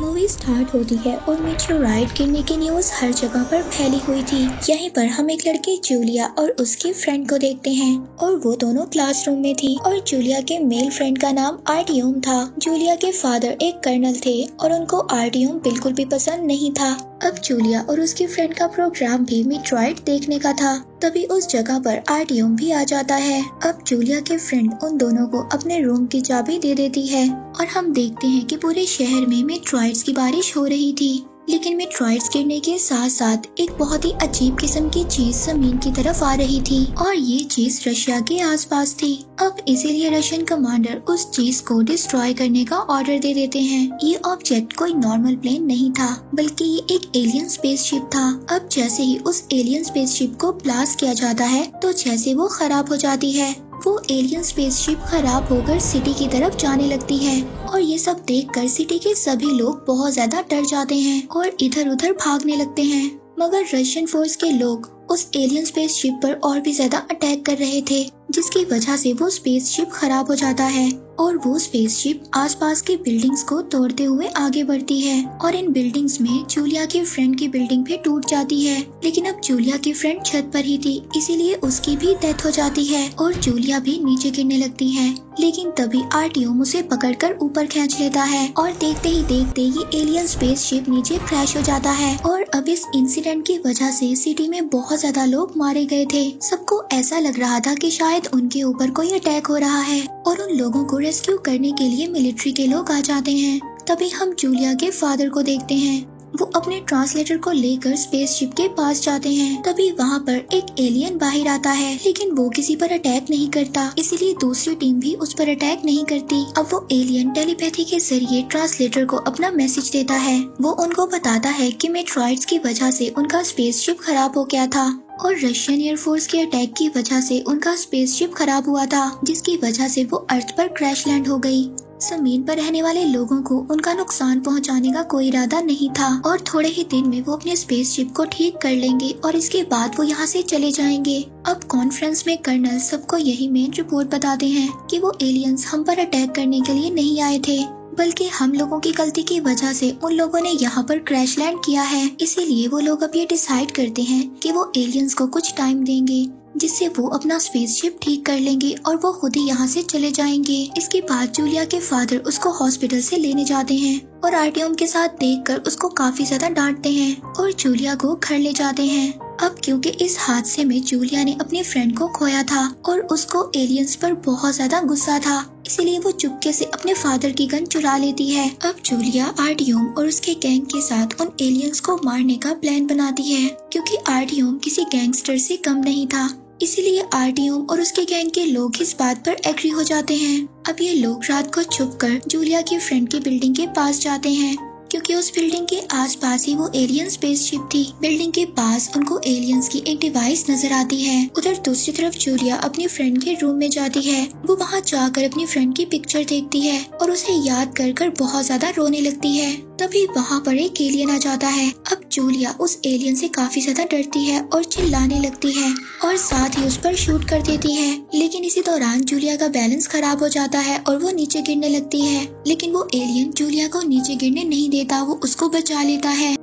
Movie start होती है और मेटेओराइट गिरने की न्यूज हर जगह पर फैली हुई थी। यहीं पर हम एक लड़की जूलिया और उसकी फ्रेंड को देखते हैं और वो दोनों क्लासरूम में थी और जूलिया के मेल फ्रेंड का नाम आर्टियम था। जूलिया के फादर एक कर्नल थे और उनको आर्टियम बिल्कुल भी पसंद नहीं था। अब जूलिया और उसकी फ्रेंड का प्रोग्राम भी मेटेओराइट देखने का था। तभी उस जगह पर आर्टियम भी आ जाता है। अब जूलिया के फ्रेंड उन दोनों को अपने रूम की चाबी दे देती है और हम देखते हैं कि पूरे शहर में मेटेओराइट्स की बारिश हो रही थी। लेकिन मेटेओराइट्स गिरने के साथ साथ एक बहुत ही अजीब किस्म की चीज जमीन की तरफ आ रही थी और ये चीज रशिया के आसपास थी। अब इसीलिए रशियन कमांडर उस चीज को डिस्ट्रॉय करने का ऑर्डर दे देते हैं। ये ऑब्जेक्ट कोई नॉर्मल प्लेन नहीं था बल्कि ये एक एलियन स्पेसशिप था। अब जैसे ही उस एलियन स्पेसशिप को ब्लास्ट किया जाता है तो जैसे वो खराब हो जाती है, वो एलियन स्पेसशिप खराब होकर सिटी की तरफ जाने लगती है और ये सब देखकर सिटी के सभी लोग बहुत ज्यादा डर जाते हैं और इधर उधर भागने लगते हैं। मगर रशियन फोर्स के लोग उस एलियन स्पेसशिप पर और भी ज्यादा अटैक कर रहे थे, जिसकी वजह से वो स्पेसशिप खराब हो जाता है और वो स्पेसशिप आसपास की बिल्डिंग्स को तोड़ते हुए आगे बढ़ती है और इन बिल्डिंग्स में जूलिया की फ्रेंड की बिल्डिंग भी टूट जाती है। लेकिन अब जूलिया की फ्रेंड छत पर ही थी, इसीलिए उसकी भी डेथ हो जाती है और जूलिया भी नीचे गिरने लगती है। लेकिन तभी आर्टियम उसे पकड़कर ऊपर खींच लेता है और देखते ही देखते ये एलियन स्पेसशिप नीचे क्रैश हो जाता है। और अब इस इंसिडेंट की वजह से सिटी में बहुत ज्यादा लोग मारे गए थे। सबको ऐसा लग रहा था कि शायद उनके ऊपर कोई अटैक हो रहा है और उन लोगों को रेस्क्यू करने के लिए मिलिट्री के लोग आ जाते हैं। तभी हम जूलिया के फादर को देखते हैं, वो अपने ट्रांसलेटर को लेकर स्पेसशिप के पास जाते हैं। तभी वहाँ पर एक एलियन बाहर आता है, लेकिन वो किसी पर अटैक नहीं करता, इसीलिए दूसरी टीम भी उस पर अटैक नहीं करती। अब वो एलियन टेलीपैथी के जरिए ट्रांसलेटर को अपना मैसेज देता है। वो उनको बताता है कि मेटेओराइट्स की वजह से उनका स्पेसशिप खराब हो गया था और रशियन एयरफोर्स के अटैक की वजह से उनका स्पेसशिप खराब हुआ था, जिसकी वजह से वो अर्थ पर क्रैश लैंड हो गई। जमीन पर रहने वाले लोगों को उनका नुकसान पहुंचाने का कोई इरादा नहीं था और थोड़े ही दिन में वो अपने स्पेसशिप को ठीक कर लेंगे और इसके बाद वो यहाँ से चले जाएंगे। अब कॉन्फ्रेंस में कर्नल सबको यही मेन रिपोर्ट बताते हैं कि वो एलियंस हम पर अटैक करने के लिए नहीं आए थे, बल्कि हम लोगों की गलती की वजह से उन लोगों ने यहाँ पर क्रैश लैंड किया है। इसीलिए वो लोग अब ये डिसाइड करते हैं कि वो एलियंस को कुछ टाइम देंगे, जिससे वो अपना स्पेसशिप ठीक कर लेंगे और वो खुद ही यहाँ से चले जाएंगे। इसके बाद जूलिया के फादर उसको हॉस्पिटल से लेने जाते हैं और आर्टियम के साथ देखकर उसको काफी ज्यादा डांटते हैं और जूलिया को घर ले जाते हैं। अब क्योंकि इस हादसे में जूलिया ने अपने फ्रेंड को खोया था और उसको एलियंस पर बहुत ज्यादा गुस्सा था, इसलिए वो चुपके से अपने फादर की गन चुरा लेती है। अब जूलिया आर्टियम और उसके गैंग के साथ उन एलियंस को मारने का प्लान बनाती है, क्योंकि आर्टियम किसी गैंगस्टर से कम नहीं था। इसीलिए आर्टियम और उसके गैंग के लोग इस बात पर एग्री हो जाते हैं। अब ये लोग रात को छुपकर जूलिया की फ्रेंड की बिल्डिंग के पास जाते हैं, क्योंकि उस बिल्डिंग के आसपास ही वो एलियन स्पेसशिप थी। बिल्डिंग के पास उनको एलियंस की एक डिवाइस नजर आती है। उधर दूसरी तरफ जूलिया अपनी फ्रेंड के रूम में जाती है। वो वहाँ जाकर अपनी फ्रेंड की पिक्चर देखती है और उसे याद कर कर बहुत ज्यादा रोने लगती है। तभी वहाँ पर एक एलियन आ जाता है। अब जूलिया उस एलियन से काफी ज्यादा डरती है और चिल्लाने लगती है और साथ ही उस पर शूट कर देती है। लेकिन इसी दौरान जूलिया का बैलेंस खराब हो जाता है और वो नीचे गिरने लगती है, लेकिन वो एलियन जूलिया को नीचे गिरने नहीं देता, वो उसको बचा लेता है।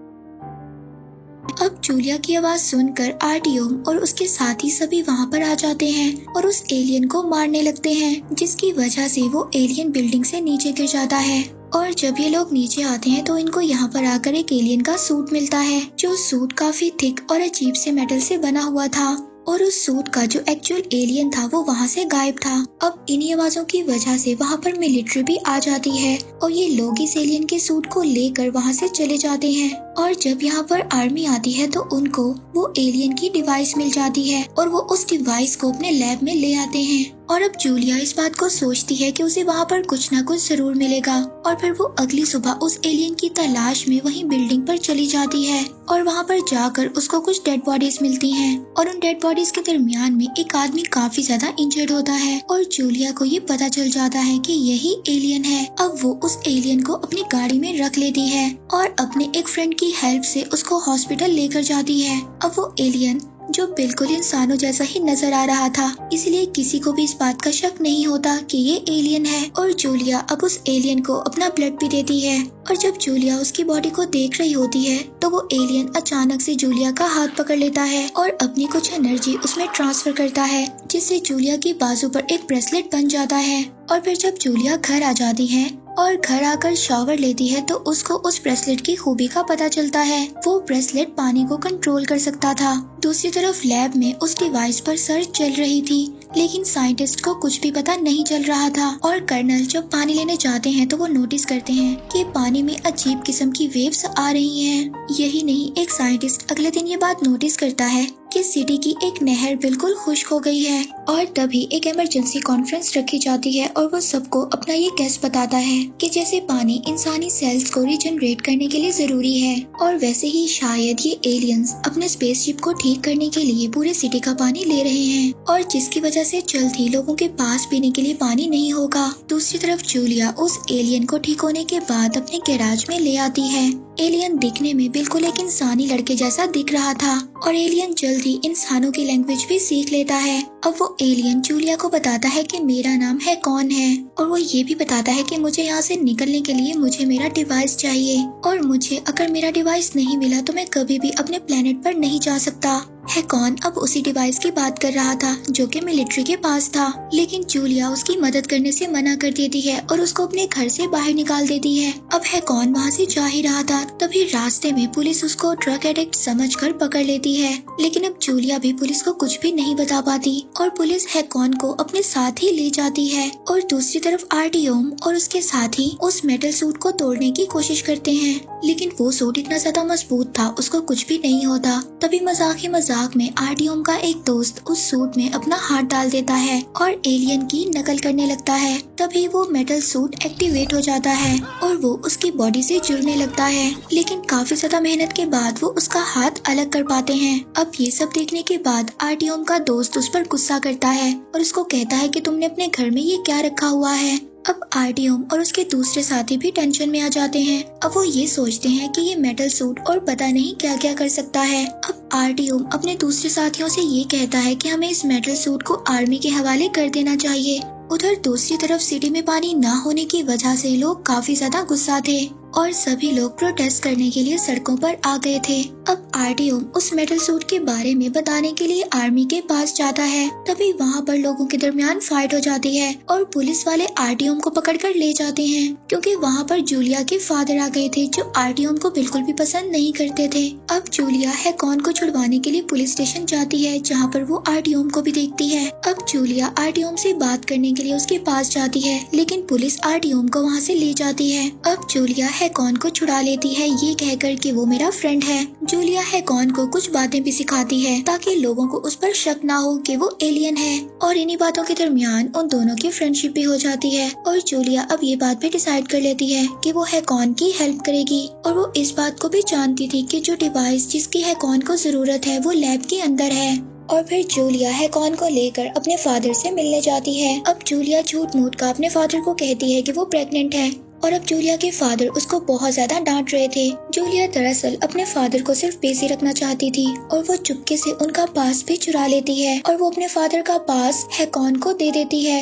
अब जूलिया की आवाज सुनकर आर्टियम और उसके साथी सभी वहाँ पर आ जाते हैं और उस एलियन को मारने लगते हैं, जिसकी वजह से वो एलियन बिल्डिंग से नीचे गिर जाता है। और जब ये लोग नीचे आते हैं तो इनको यहाँ पर आकर एक एलियन का सूट मिलता है, जो सूट काफी थिक और अजीब से मेटल से बना हुआ था और उस सूट का जो एक्चुअल एलियन था वो वहाँ से गायब था। अब इन्हीं आवाजों की वजह से वहाँ पर मिलिट्री भी आ जाती है और ये लोग इस एलियन के सूट को लेकर वहाँ से चले जाते हैं। और जब यहाँ पर आर्मी आती है तो उनको वो एलियन की डिवाइस मिल जाती है और वो उस डिवाइस को अपने लैब में ले आते हैं। और अब जूलिया इस बात को सोचती है कि उसे वहाँ पर कुछ न कुछ जरूर मिलेगा और फिर वो अगली सुबह उस एलियन की तलाश में वहीं बिल्डिंग पर चली जाती है और वहाँ पर जाकर उसको कुछ डेड बॉडीज मिलती हैं और उन डेड बॉडीज के दरमियान में एक आदमी काफी ज्यादा इंजर्ड होता है और जूलिया को ये पता चल जाता है कि यही एलियन है। अब वो उस एलियन को अपनी गाड़ी में रख लेती है और अपने एक फ्रेंड की हेल्प से उसको हॉस्पिटल लेकर जाती है। अब वो एलियन जो बिल्कुल इंसानों जैसा ही नजर आ रहा था, इसलिए किसी को भी इस बात का शक नहीं होता कि ये एलियन है। और जूलिया अब उस एलियन को अपना ब्लड भी देती है और जब जूलिया उसकी बॉडी को देख रही होती है तो वो एलियन अचानक से जूलिया का हाथ पकड़ लेता है और अपनी कुछ एनर्जी उसमें ट्रांसफर करता है, जिससे जूलिया की बाजू पर एक ब्रेसलेट बन जाता है। और फिर जब जूलिया घर आ जाती है और घर आकर शावर लेती है तो उसको उस ब्रेसलेट की खूबी का पता चलता है। वो ब्रेसलेट पानी को कंट्रोल कर सकता था। दूसरी तरफ लैब में उस डिवाइस पर सर्च चल रही थी, लेकिन साइंटिस्ट को कुछ भी पता नहीं चल रहा था। और कर्नल जब पानी लेने जाते हैं तो वो नोटिस करते हैं कि पानी में अजीब किस्म की वेव्स आ रही हैं। यही नहीं, एक साइंटिस्ट अगले दिन ये बात नोटिस करता है कि सिटी की एक नहर बिल्कुल खुश्क हो गई है। और तभी एक इमरजेंसी कॉन्फ्रेंस रखी जाती है और वो सबको अपना ये गेस बताता है कि जैसे पानी इंसानी सेल्स को रिजनरेट करने के लिए जरूरी है, और वैसे ही शायद ये एलियंस अपने स्पेसशिप को ठीक करने के लिए पूरे सिटी का पानी ले रहे हैं, और जिसकी वजह से जल्द ही लोगों के पास पीने के लिए पानी नहीं होगा। दूसरी तरफ जूलिया उस एलियन को ठीक होने के बाद अपने गैराज में ले आती है। एलियन दिखने में बिल्कुल एक इंसानी लड़के जैसा दिख रहा था और एलियन जल्द ही इंसानों की लैंग्वेज भी सीख लेता है। अब वो एलियन जूलिया को बताता है कि मेरा नाम है कौन है, और वो ये भी बताता है कि मुझे यहाँ से निकलने के लिए मुझे मेरा डिवाइस चाहिए, और मुझे अगर मेरा डिवाइस नहीं मिला तो मैं कभी भी अपने प्लेनेट पर नहीं जा सकता। है कौन अब उसी डिवाइस की बात कर रहा था जो कि मिलिट्री के पास था, लेकिन जूलिया उसकी मदद करने से मना कर देती है और उसको अपने घर से बाहर निकाल देती है। अब है कौन वहाँ से जा ही रहा था, तभी रास्ते में पुलिस उसको ड्रग एडिक्ट समझकर पकड़ लेती है, लेकिन अब जूलिया भी पुलिस को कुछ भी नहीं बता पाती और पुलिस है कौन को अपने साथ ही ले जाती है। और दूसरी तरफ आर्टियोम और उसके साथी उस मेटल सूट को तोड़ने की कोशिश करते हैं, लेकिन वो सूट इतना ज्यादा मजबूत था उसको कुछ भी नहीं होता। तभी मजाक ही मजाक में आर्टियोम का एक दोस्त उस सूट में अपना हाथ डाल देता है और एलियन की नकल करने लगता है। तभी वो मेटल सूट एक्टिवेट हो जाता है और वो उसकी बॉडी से जुड़ने लगता है, लेकिन काफी ज्यादा मेहनत के बाद वो उसका हाथ अलग कर पाते हैं। अब ये सब देखने के बाद आर्टियोम का दोस्त उस पर गुस्सा करता है और उसको कहता है कि तुमने अपने घर में ये क्या रखा हुआ है। अब आर्टियोम और उसके दूसरे साथी भी टेंशन में आ जाते हैं। अब वो ये सोचते हैं कि ये मेटल सूट और पता नहीं क्या क्या कर सकता है। अब आर्टियोम अपने दूसरे साथियों से ये कहता है कि हमें इस मेटल सूट को आर्मी के हवाले कर देना चाहिए। उधर दूसरी तरफ सिटी में पानी ना होने की वजह से लोग काफी ज्यादा गुस्सा थे और सभी लोग प्रोटेस्ट करने के लिए सड़कों पर आ गए थे। अब आर्टियोम उस मेटल सूट के बारे में बताने के लिए आर्मी के पास जाता है। तभी वहाँ पर लोगों के दरमियान फाइट हो जाती है और पुलिस वाले आर्टियोम को पकड़कर ले जाते हैं, क्योंकि वहाँ पर जूलिया के फादर आ गए थे जो आर्टियोम को बिल्कुल भी पसंद नहीं करते थे। अब जूलिया है कौन को छुड़वाने के लिए पुलिस स्टेशन जाती है, जहाँ पर वो आर्टियोम को भी देखती है। अब जूलिया आर्टियोम से बात करने के लिए उसके पास जाती है, लेकिन पुलिस आर्टियोम को वहाँ से ले जाती है। अब जूलिया है कौन को छुड़ा लेती है ये कहकर कि वो मेरा फ्रेंड है। जूलिया है कौन को कुछ बातें भी सिखाती है ताकि लोगों को उस पर शक ना हो कि वो एलियन है, और इन्हीं बातों के दरमियान उन दोनों की फ्रेंडशिप भी हो जाती है। और जूलिया अब ये बात भी डिसाइड कर लेती है कि वो है कौन की हेल्प करेगी, और वो इस बात को भी जानती थी कि जो डिवाइस जिसकी है कौन को जरूरत है वो लैब के अंदर है। और फिर जूलिया है कौन को लेकर अपने फादर से मिलने जाती है। अब जूलिया झूठ मूठ का अपने फादर को कहती है कि वो प्रेग्नेंट है, और अब जूलिया के फादर उसको बहुत ज्यादा डांट रहे थे। जूलिया दरअसल अपने फादर को सिर्फ बिजी रखना चाहती थी और वो चुपके से उनका पास भी चुरा लेती है और वो अपने फादर का पास है कौन को दे देती है।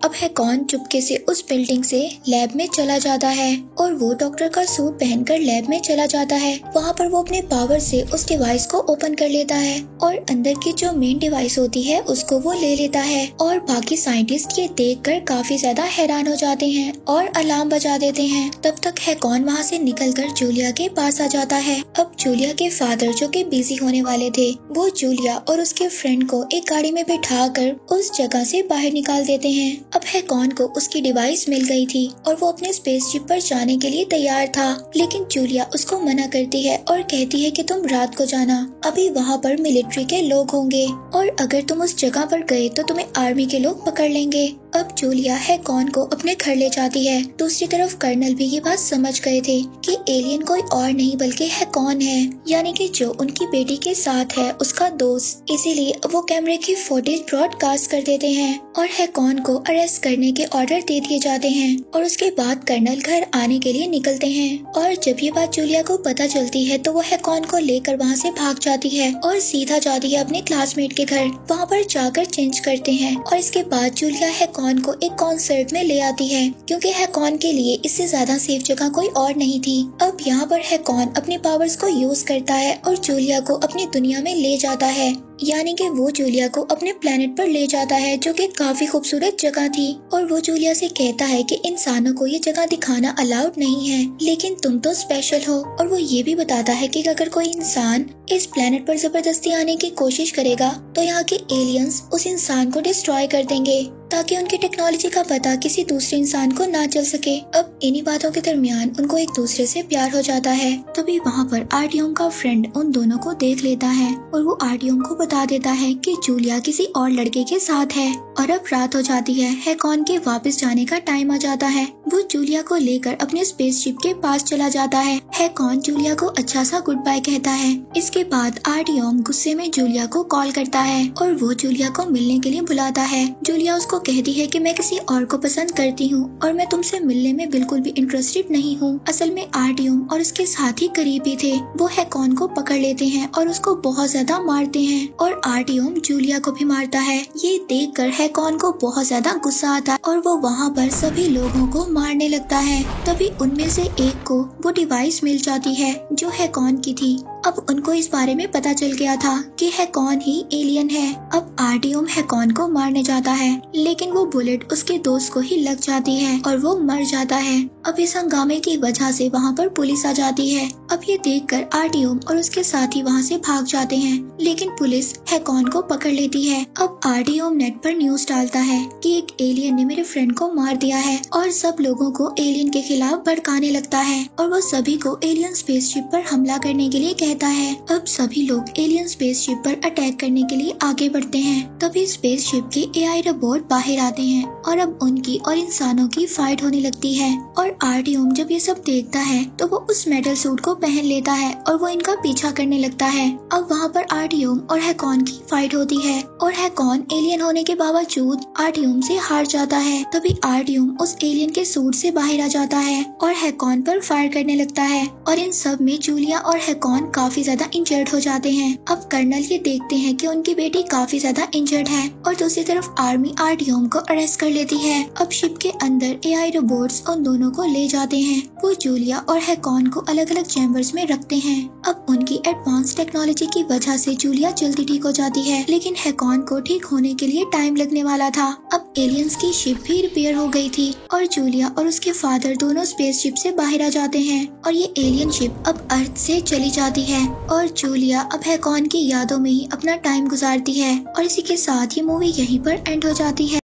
अब है कौन चुपके से उस बिल्डिंग से लैब में चला जाता है और वो डॉक्टर का सूट पहनकर लैब में चला जाता है। वहाँ पर वो अपने पावर से उस डिवाइस को ओपन कर लेता है और अंदर की जो मेन डिवाइस होती है उसको वो ले लेता है, और बाकी साइंटिस्ट ये देखकर काफी ज्यादा हैरान हो जाते हैं और अलार्म बजा देते हैं। तब तक है कौन वहाँ से निकलकर जूलिया के पास आ जाता है। अब जूलिया के फादर जो कि बिजी होने वाले थे वो जूलिया और उसके फ्रेंड को एक गाड़ी में बिठा कर उस जगह से बाहर निकाल देते हैं। अब है कौन को उसकी डिवाइस मिल गई थी और वो अपने स्पेसशिप पर जाने के लिए तैयार था, लेकिन जूलिया उसको मना करती है और कहती है कि तुम रात को जाना, अभी वहाँ पर मिलिट्री के लोग होंगे और अगर तुम उस जगह पर गए तो तुम्हें आर्मी के लोग पकड़ लेंगे। अब जूलिया है कौन को अपने घर ले जाती है। दूसरी तरफ कर्नल भी ये बात समझ गए थे कि एलियन कोई और नहीं बल्कि है कौन है, यानी कि जो उनकी बेटी के साथ है उसका दोस्त। इसीलिए वो कैमरे की फुटेज ब्रॉडकास्ट कर देते हैं और हैकॉन को अरेस्ट करने के ऑर्डर दे दिए जाते हैं और उसके बाद कर्नल घर आने के लिए निकलते हैं। और जब ये बात जूलिया को पता चलती है तो वो हैकॉन को लेकर वहाँ से भाग जाती है और सीधा जाती है अपने क्लासमेट के घर। वहाँ पर जाकर चेंज करते हैं और इसके बाद जूलिया हैकॉन को एक कॉन्सर्ट में ले आती है क्योंकि हैकॉन के लिए इससे ज्यादा सेफ जगह कोई और नहीं थी। अब यहाँ पर हैकॉन अपने पावर्स को यूज करता है और जूलिया को अपनी दुनिया में ले जाता है, यानी कि वो जूलिया को अपने प्लेनेट पर ले जाता है जो कि काफी खूबसूरत जगह थी। और वो जूलिया से कहता है कि इंसानों को ये जगह दिखाना अलाउड नहीं है, लेकिन तुम तो स्पेशल हो। और वो ये भी बताता है कि अगर कोई इंसान इस प्लेनेट पर जबरदस्ती आने की कोशिश करेगा तो यहाँ के एलियंस उस इंसान को डिस्ट्रॉय कर देंगे ताकि उनकी टेक्नोलॉजी का पता किसी दूसरे इंसान को ना चल सके। अब इन्हीं बातों के दरमियान उनको एक दूसरे से प्यार हो जाता है। तभी वहाँ पर आर्टियम का फ्रेंड उन दोनों को देख लेता है और वो आर्टियम को बता देता है कि जूलिया किसी और लड़के के साथ है। और अब रात हो जाती है, हैकॉन के वापस जाने का टाइम आ जाता है। वो जूलिया को लेकर अपने स्पेसशिप के पास चला जाता है। हैकॉन जूलिया को अच्छा सा गुड बाय कहता है। इसके बाद आर्टियम गुस्से में जूलिया को कॉल करता है और वो जूलिया को मिलने के लिए बुलाता है। जूलिया उसको कहती है कि मैं किसी और को पसंद करती हूँ और मैं तुमसे मिलने में बिल्कुल भी इंटरेस्टेड नहीं हूँ। असल में आर्टियम और उसके साथी करीबी थे। वो हैकॉन को पकड़ लेते हैं और उसको बहुत ज्यादा मारते हैं और आर्टियम जूलिया को भी मारता है। ये देखकर हैकॉन को बहुत ज्यादा गुस्सा आता है और वो वहाँ पर सभी लोगों को मारने लगता है। तभी उनमें से एक को वो डिवाइस मिल जाती है जो हैकॉन की थी। अब उनको इस बारे में पता चल गया था कि हैकॉन ही एलियन है। अब आर्टियम हैकॉन को मारने जाता है, लेकिन वो बुलेट उसके दोस्त को ही लग जाती है और वो मर जाता है। अब इस हंगामे की वजह से वहाँ पर पुलिस आ जाती है। अब ये देखकर आर्टियम और उसके साथी वहाँ से भाग जाते हैं, लेकिन पुलिस हैकॉन को पकड़ लेती है। अब आर्टियम नेट पर न्यूज डालता है कि एक एलियन ने मेरे फ्रेंड को मार दिया है और सब लोगों को एलियन के खिलाफ भड़काने लगता है और वो सभी को एलियन स्पेसशिप पर हमला करने के लिए कहता है। अब सभी लोग एलियन स्पेसशिप पर अटैक करने के लिए आगे बढ़ते हैं। तभी स्पेसशिप के एआई रोबोट बाहर आते हैं और अब उनकी और इंसानों की फाइट होने लगती है। और आर्टियम जब ये सब देखता है तो वो उस मेटल सूट को पहन लेता है और वो इनका पीछा करने लगता है। अब वहाँ पर आर्टियम और हैकॉन की फाइट होती है और हैकॉन एलियन होने के बावजूद आर्टियम से हार जाता है। तभी आर्टियम उस एलियन के सूट से बाहर आ जाता है और हैकॉन पर फायर करने लगता है और इन सब में जूलिया और हैकॉन काफी ज्यादा इंजर्ड हो जाते हैं। अब कर्नल ये देखते हैं कि उनकी बेटी काफी ज्यादा इंजर्ड है और दूसरी तरफ आर्मी आर्टियम को अरेस्ट कर लेती है। अब शिप के अंदर एआई रोबोट्स उन दोनों को ले जाते हैं। वो जूलिया और हैकॉन को अलग अलग चैम्बर्स में रखते हैं। अब उनकी एडवांस टेक्नोलॉजी की वजह से जूलिया जल्दी ठीक हो जाती है, लेकिन हैकॉन को ठीक होने के लिए टाइम लगने वाला था। अब एलियंस की शिप भी रिपेयर हो गई थी और जूलिया और उसके फादर दोनों स्पेसशिप से बाहर आ जाते हैं और ये एलियन शिप अब अर्थ से चली जाती है और जूलिया अब हैकॉन की यादों में ही अपना टाइम गुजारती है। और इसी के साथ ये मूवी यहीं पर एंड हो जाती है।